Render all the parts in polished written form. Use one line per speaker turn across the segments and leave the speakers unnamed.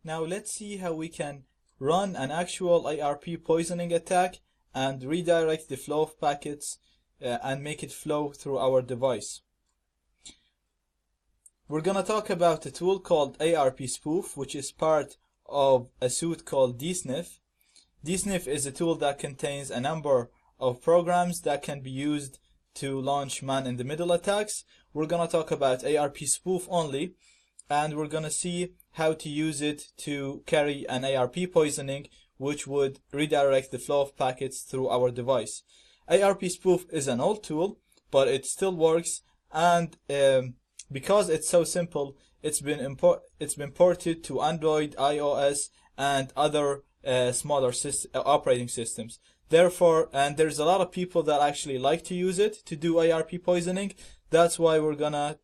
Now let's see how we can run an actual ARP poisoning attack and redirect the flow of packets and make it flow through our device. We're going to talk about a tool called ARP Spoof, which is part of a suite called DSNF. DSNF is a tool that contains a number of programs that can be used to launch man-in-the-middle attacks. We're going to talk about ARP Spoof only, and we're going to see how to use it to carry an ARP poisoning, which would redirect the flow of packets through our device. ARP Spoof is an old tool, but it still works, and because it's so simple, it's been ported to Android, iOS, and other smaller operating systems. Therefore, and there's a lot of people that actually like to use it to do ARP poisoning. That's why we're gonna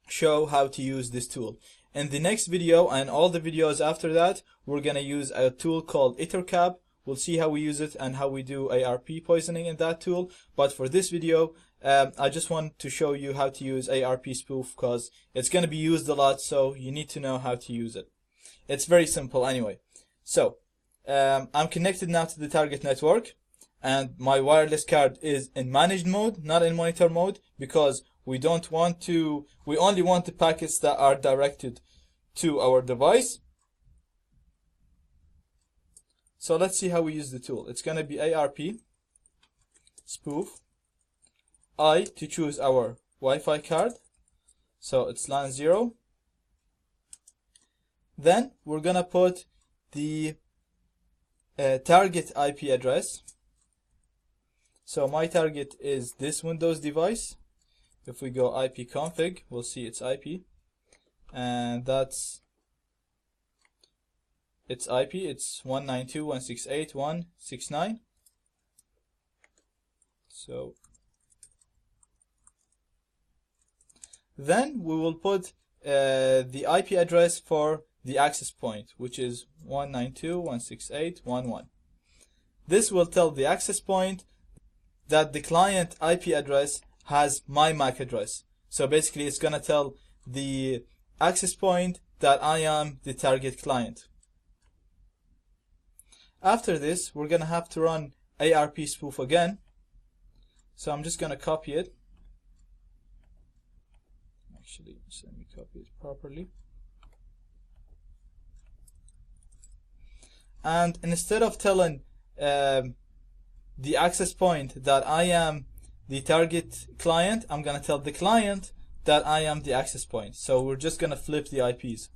show how to use this tool. In the next video and all the videos after that, we're gonna use a tool called EtherCap. We'll see how we use it and how we do ARP poisoning in that tool. But for this video, I just want to show you how to use ARP Spoof because it's going to be used a lot, so you need to know how to use it. It's very simple anyway. So, I'm connected now to the target network, and my wireless card is in managed mode, not in monitor mode, because we only want the packets that are directed to our device. So let's see how we use the tool. It's going to be ARP Spoof. I to choose our Wi-Fi card, so it's LAN 0. Then we're gonna put the target IP address. So my target is this Windows device. If we go IP config, we'll see its IP, and that's its IP. It's 192.168.169. So then we will put the IP address for the access point, which is 192.168.1.1. This will tell the access point that the client IP address has my MAC address. So basically it's going to tell the access point that I am the target client. After this, we're going to have to run ARP Spoof again. So I'm just going to copy it. Actually, just let me copy it properly. And instead of telling the access point that I am the target client, I'm going to tell the client that I am the access point. So we're just going to flip the IPs.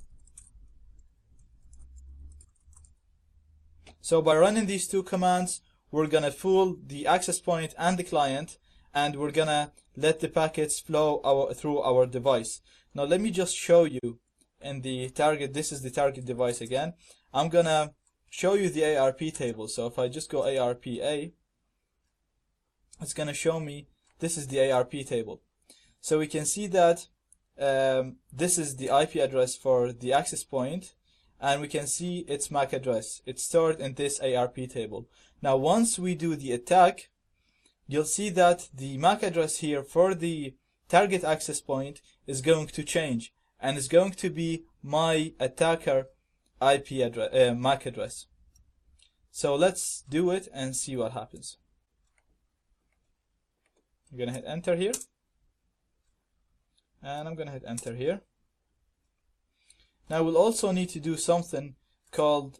So by running these two commands, we're going to fool the access point and the client, and we're going to let the packets flow through our device. Now let me just show you in the target. This is the target device again. I'm going to show you the ARP table. So if I just go ARPA, it's going to show me this is the ARP table. So we can see that this is the IP address for the access point, and we can see its MAC address. It's stored in this ARP table. Now once we do the attack, you'll see that the MAC address here for the target access point is going to change, and it's going to be my attacker IP address, MAC address. So let's do it and see what happens. I'm gonna hit enter here, and I'm gonna hit enter here. Now we'll also need to do something called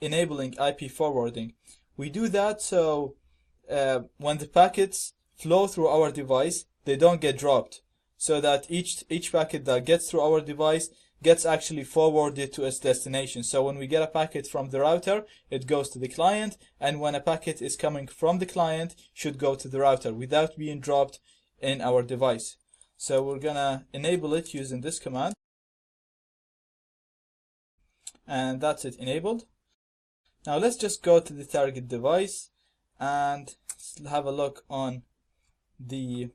enabling IP forwarding. We do that so when the packets flow through our device, they don't get dropped, so that each packet that gets through our device gets actually forwarded to its destination. So when we get a packet from the router, it goes to the client, and when a packet is coming from the client, should go to the router without being dropped in our device. So we're gonna enable it using this command, and that's it enabled. Now let's just go to the target device and have a look on the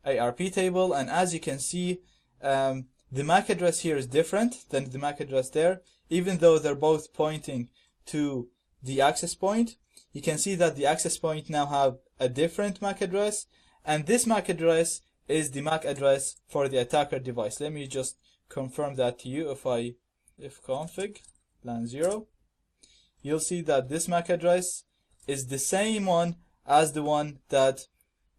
ARP table, and as you can see, the MAC address here is different than the MAC address there. Even though they're both pointing to the access point, you can see that the access point now have a different MAC address, and this MAC address is the MAC address for the attacker device. Let me just confirm that to you. If I if config lan 0, you'll see that this MAC address is the same one as the one that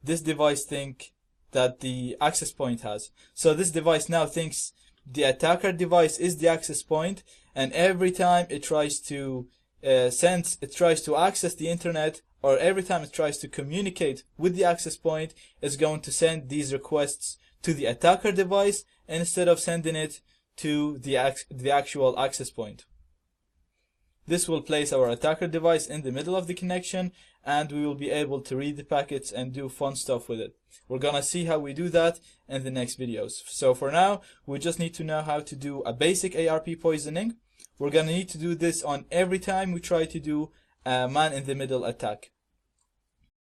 this device think that the access point has. So this device now thinks the attacker device is the access point, and every time it tries to tries to access the internet, or every time it tries to communicate with the access point, it's going to send these requests to the attacker device instead of sending it to the actual access point. This will place our attacker device in the middle of the connection, and we will be able to read the packets and do fun stuff with it. We're gonna see how we do that in the next videos. So for now, we just need to know how to do a basic ARP poisoning. We're gonna need to do this on every time we try to do a man-in-the-middle attack.